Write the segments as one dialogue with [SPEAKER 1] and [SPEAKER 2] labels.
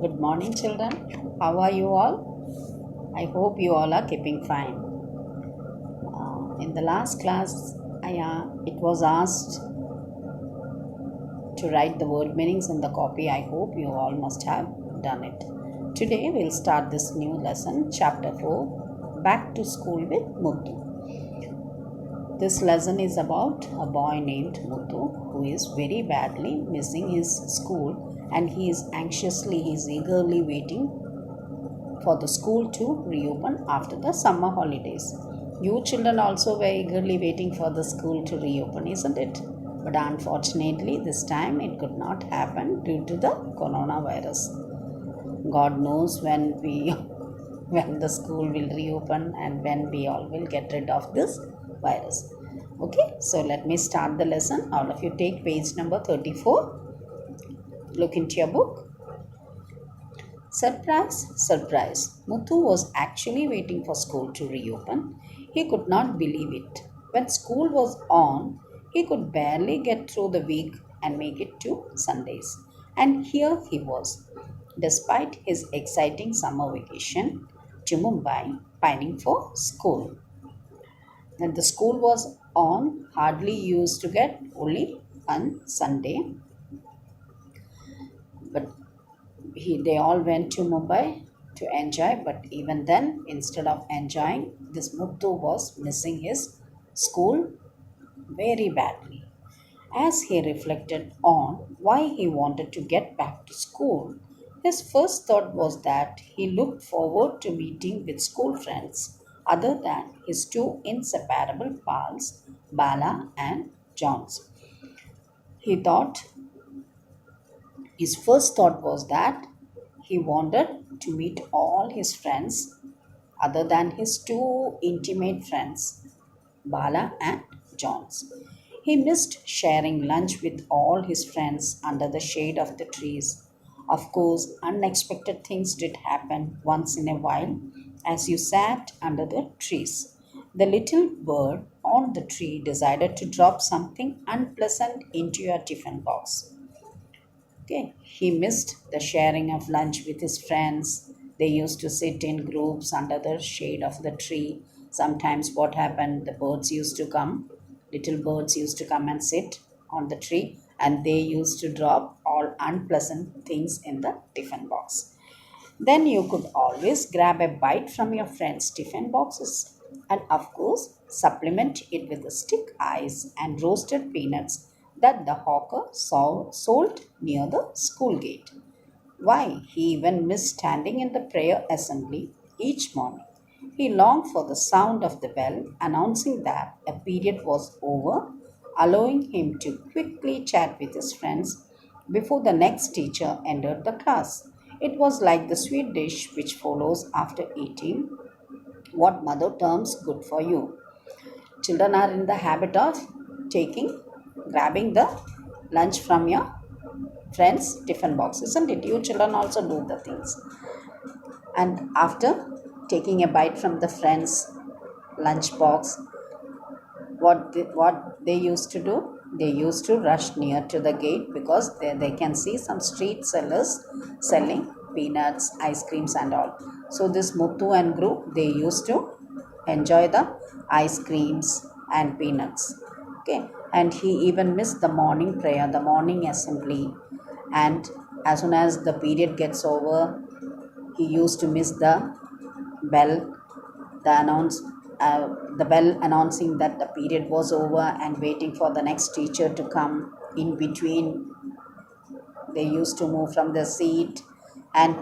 [SPEAKER 1] Good morning, children. How are you all? I hope you all are keeping fine. In the last class, it was asked to write the word meanings in the copy. I hope you all must have done it. Today, we'll start this new lesson, Chapter 4, Back to School with Muthu. This lesson is about a boy named Muthu who is very badly missing his school, and he is eagerly waiting for the school to reopen after the summer holidays. You children also were eagerly waiting for the school to reopen, isn't it? But unfortunately, this time it could not happen due to the coronavirus. God knows when the school will reopen and when we all will get rid of this virus. Okay, so let me start the lesson. All of you take page number 34. Look into your book. Surprise, surprise. Muthu was actually waiting for school to reopen. He could not believe it. When school was on, he could barely get through the week and make it to Sundays. And here he was, despite his exciting summer vacation to Mumbai, pining for school. When the school was on, hardly used to get only on Sunday, but they all went to Mumbai to enjoy, but even then, instead of enjoying, this Muthu was missing his school very badly. As he reflected on why he wanted to get back to school, his first thought was that he looked forward to meeting with school friends other than his two inseparable pals, Bala and Johns. He thought His first thought was that he wanted to meet all his friends other than his two intimate friends, Bala and Johns. He missed sharing lunch with all his friends under the shade of the trees. Of course, unexpected things did happen once in a while as you sat under the trees. The little bird on the tree decided to drop something unpleasant into your tiffin box. Okay, he missed the sharing of lunch with his friends. They used to sit in groups under the shade of the tree. Sometimes, what happened, the birds used to come, little birds used to come and sit on the tree, and they used to drop all unpleasant things in the tiffin box. Then you could always grab a bite from your friend's tiffin boxes and, of course, supplement it with the stick ice and roasted peanuts that the hawker sold near the school gate. Why, he even missed standing in the prayer assembly each morning. He longed for the sound of the bell announcing that a period was over, allowing him to quickly chat with his friends before the next teacher entered the class. It was like the sweet dish which follows after eating what mother terms good for you. Children are in the habit of grabbing the lunch from your friends' tiffin box, isn't it? You children also do the things. And after taking a bite from the friend's lunch box, what they used to do, they used to rush near to the gate because they can see some street sellers selling peanuts, ice creams and all. So this Muthu and group, they used to enjoy the ice creams and peanuts. Okay, and he even missed the morning prayer, the morning assembly. And as soon as the period gets over, he used to miss the bell, the announce the bell announcing that the period was over and waiting for the next teacher to come. In between, they used to move from their seat and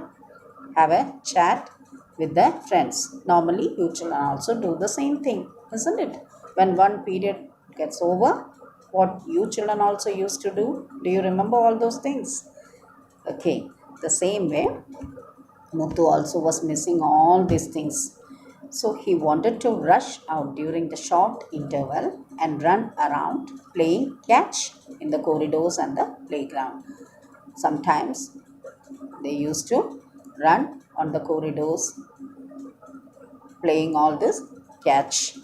[SPEAKER 1] have a chat with their friends. Normally, you children also do the same thing, isn't it? When one period gets over, what you children also used to do? Do you remember all those things? Okay, the same way, Muthu also was missing all these things. So he wanted to rush out during the short interval and run around playing catch in the corridors and the playground. Sometimes they used to run on the corridors playing all this catch.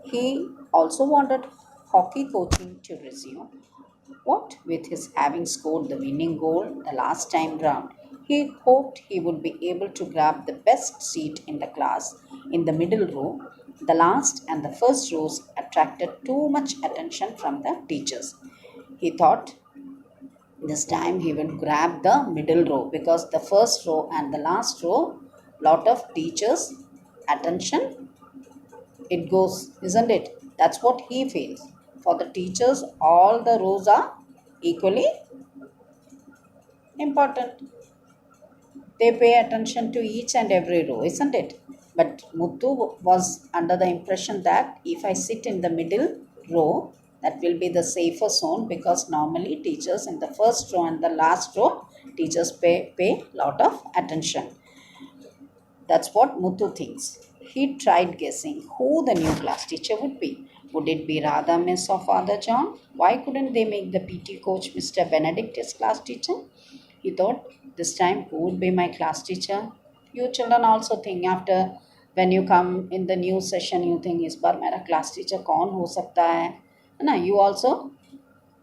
[SPEAKER 1] He also wanted hockey coaching to resume, What with his having scored the winning goal the last time round, he hoped he would be able to grab the best seat in the class in the middle row. The last and the first rows attracted too much attention from the teachers. He thought this time he would grab the middle row because the first row and the last row, lot of teachers' attention it goes, isn't it? That's what he feels. For the teachers, all the rows are equally important. They pay attention to each and every row, isn't it? But Muthu was under the impression that if I sit in the middle row, that will be the safer zone because normally teachers in the first row and the last row, teachers pay lot of attention. That's what Muthu thinks. He tried guessing who the new class teacher would be. Would it be Radha Miss or Father John? Why couldn't they make the PT coach Mr. Benedict his class teacher? He thought, this time who would be my class teacher? You children also think after when you come in the new session, you think इस बार मेरा class teacher कौन हो सकता है? ना, you also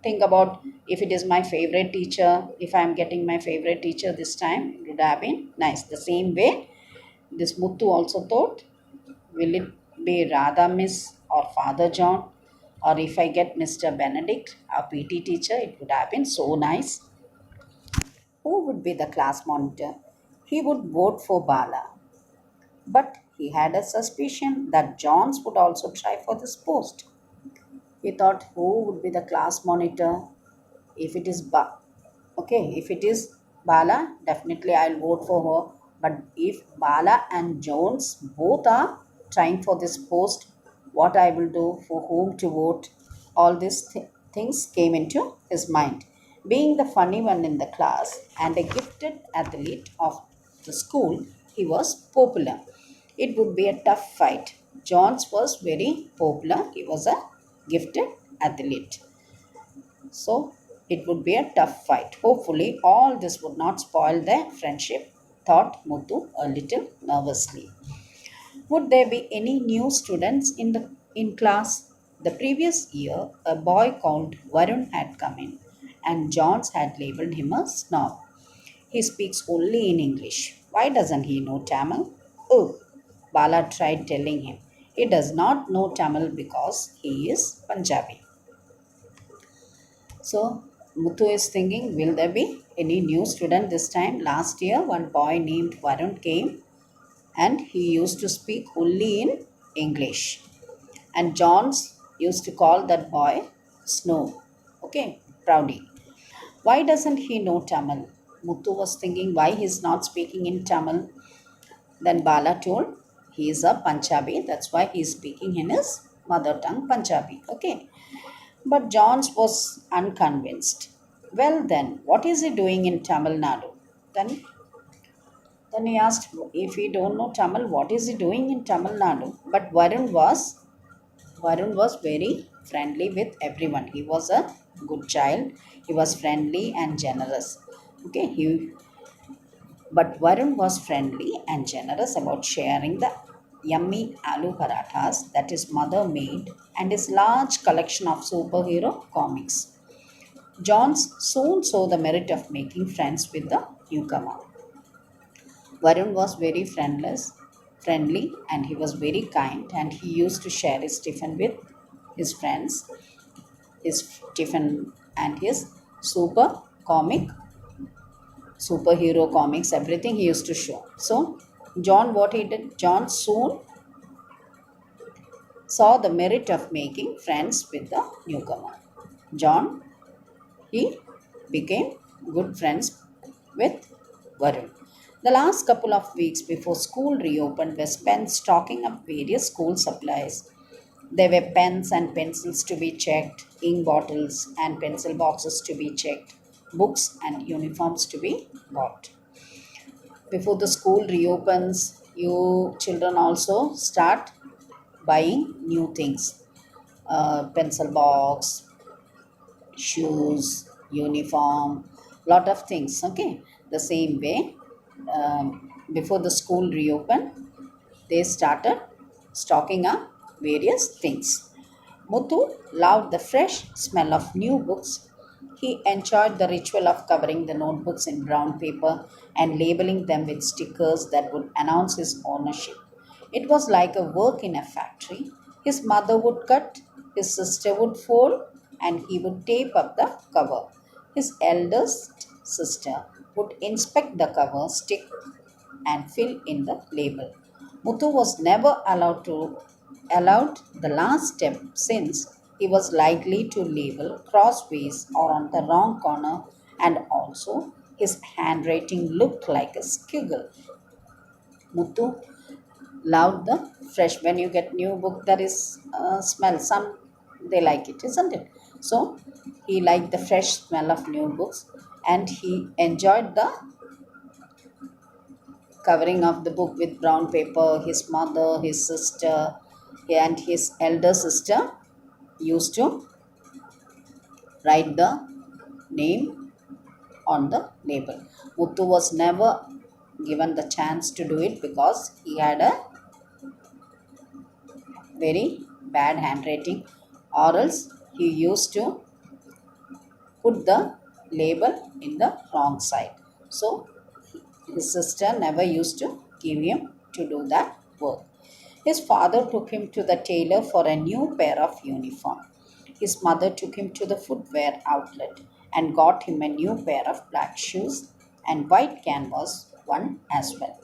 [SPEAKER 1] think about if it is my favorite teacher, if I am getting my favorite teacher this time, it would have been nice. The same way, this Muthu also thought, will it be Radha Miss or Father John? Or if I get Mr. Benedict, our PT teacher, it would have been so nice. Who would be the class monitor? He would vote for Bala. But he had a suspicion that Johns would also try for this post. He thought, who would be the class monitor? If it is if it is Bala, definitely I'll vote for her. But if Bala and Jones both are trying for this post, what I will do, for whom to vote, all these things came into his mind. Being the funny one in the class and a gifted athlete of the school, he was popular. It would be a tough fight. Jones was very popular. He was a gifted athlete. So it would be a tough fight. Hopefully, all this would not spoil their friendship, thought Muthu a little nervously. Would there be any new students in class? The previous year, a boy called Varun had come in, and Johns had labeled him a snob. He speaks only in English. Why doesn't he know Tamil? Oh, Bala tried telling him. He does not know Tamil because he is Punjabi. So Muthu is thinking, will there be any new student this time? Last year, one boy named Varun came and he used to speak only in English. And Johns used to call that boy Snow. Okay, Proudy. Why doesn't he know Tamil? Muthu was thinking why he's not speaking in Tamil. Then Bala told he is a Punjabi, that's why he's speaking in his mother tongue Punjabi. Okay. But Johns was unconvinced. Well, then, what is he doing in Tamil Nadu? Then, then he asked, if he don't know Tamil, what is he doing in Tamil Nadu? But Varun was very friendly with everyone. He was a good child. He was friendly and generous. Okay, but Varun was friendly and generous about sharing the yummy aloo parathas that his mother made and his large collection of superhero comics. Johns soon saw the merit of making friends with the newcomer. Varun was very friendly, and he was very kind, and he used to share his tiffin with his friends, his tiffin and his super comic superhero comics, everything he used to show. So, what he did, John soon saw the merit of making friends with the newcomer. John, he became good friends with Varun. The last couple of weeks before school reopened were spent stocking up various school supplies. There were pens and pencils to be checked, ink bottles and pencil boxes to be checked, books and uniforms to be bought. Before the school reopens, you children also start buying new things, pencil box, shoes, uniform, lot of things. Okay, the same way, before the school reopened, they started stocking up various things. Muthu loved the fresh smell of new books He enjoyed the ritual of covering the notebooks in brown paper and labeling them with stickers that would announce his ownership. It was like a work in a factory. His mother would cut, his sister would fold, and he would tape up the cover. His eldest sister would inspect the cover, stick and fill in the label. Muthu was never allowed the last step since he was likely to label crossways or on the wrong corner, and also his handwriting looked like a squiggle. Muthu loved the fresh. When you get new book, there is smell. Some they like it, isn't it? So he liked the fresh smell of new books, and he enjoyed the covering of the book with brown paper. His mother, his sister, and his elder sister used to write the name on the label. Muthu was never given the chance to do it because he had a very bad handwriting, or else he used to put the label in the wrong side. So his sister never used to give him to do that work. His father took him to the tailor for a new pair of uniform. His mother took him to the footwear outlet and got him a new pair of black shoes and white canvas one as well.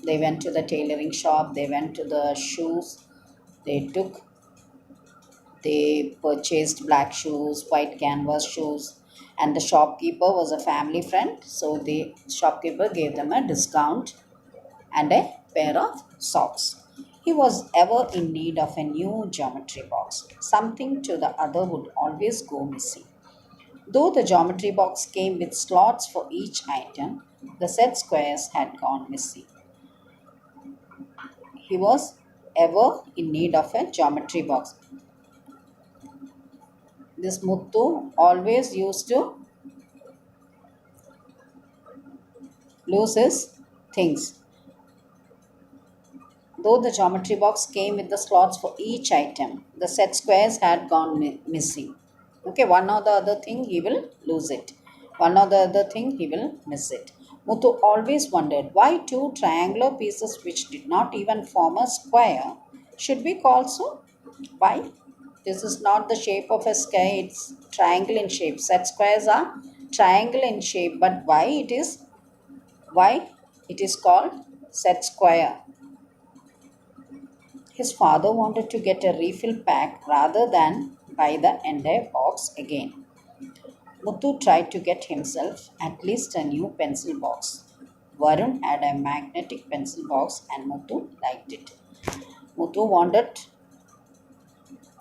[SPEAKER 1] They went to the tailoring shop, they went to the shoes, they they purchased black shoes, white canvas shoes, and the shopkeeper was a family friend, so the shopkeeper gave them a discount and a pair of socks. He was ever in need of a new geometry box. Something to the other would always go missing. Though the geometry box came with slots for each item, the set squares had gone missing. He was ever in need of a geometry box. This Muthu always used to lose his things. Though the geometry box came with the slots for each item, the set squares had gone missing. Okay, one or the other thing he will lose it. One or the other thing he will miss it. Muthu always wondered why two triangular pieces which did not even form a square should be called so. Why? This is not the shape of a square, it's triangle in shape. Set squares are triangle in shape, but why it is called set square? His father wanted to get a refill pack rather than buy the entire box again. Muthu tried to get himself at least a new pencil box. Varun had a magnetic pencil box and Muthu liked it. Muthu wanted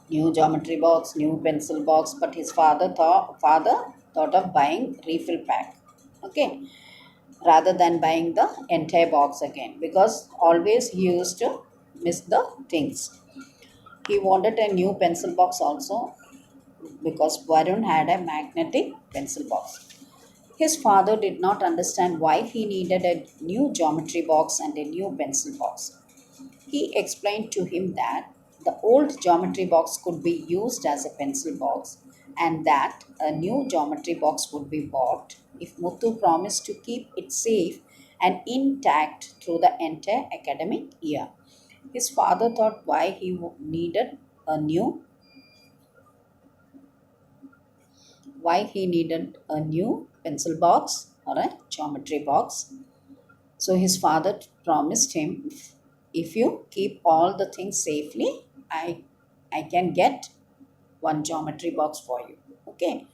[SPEAKER 1] new geometry box, new pencil box, but his father thought of buying refill pack. Okay, rather than buying the entire box again, because always he used to miss the things. He wanted a new pencil box also because Varun had a magnetic pencil box. His father did not understand why he needed a new geometry box and a new pencil box. He explained to him that the old geometry box could be used as a pencil box and that a new geometry box would be bought if Muthu promised to keep it safe and intact through the entire academic year. His father thought why he needed a new pencil box or a geometry box. So his father promised him, if you keep all the things safely, I can get one geometry box for you. Okay.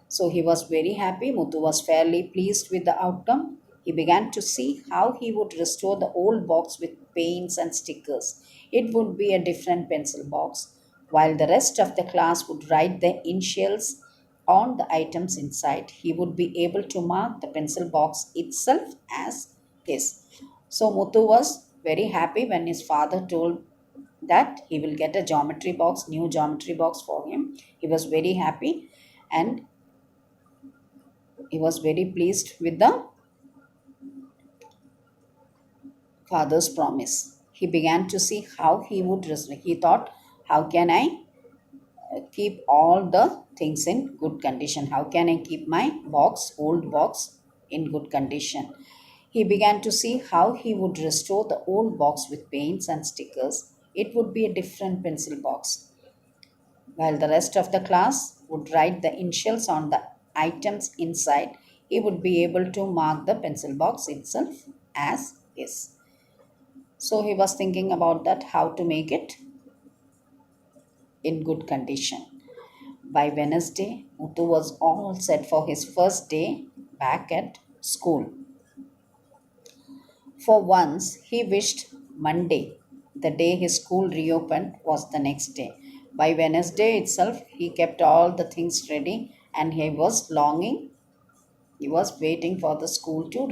[SPEAKER 1] So he was very happy. Muthu was fairly pleased with the outcome. He began to see how he would restore the old box with paints and stickers. It would be a different pencil box, while the rest of the class would write their initials on the items inside. He would be able to mark the pencil box itself as his. So Muthu was very happy when his father told that he will get a geometry box, new geometry box for him. He was very happy and he was very pleased with the father's promise. He began to see how he would. He thought, how can I keep all the things in good condition. How can I keep my old box, in good condition? He began to see how he would restore the old box with paints and stickers. It would be a different pencil box. While the rest of the class would write the initials on the items inside, he would be able to mark the pencil box itself as his. So he was thinking about that, how to make it in good condition. By Wednesday, Muthu was all set for his first day back at school. For once, he wished Monday, the day his school reopened, was the next day. By Wednesday itself, he kept all the things ready and he was waiting for the school to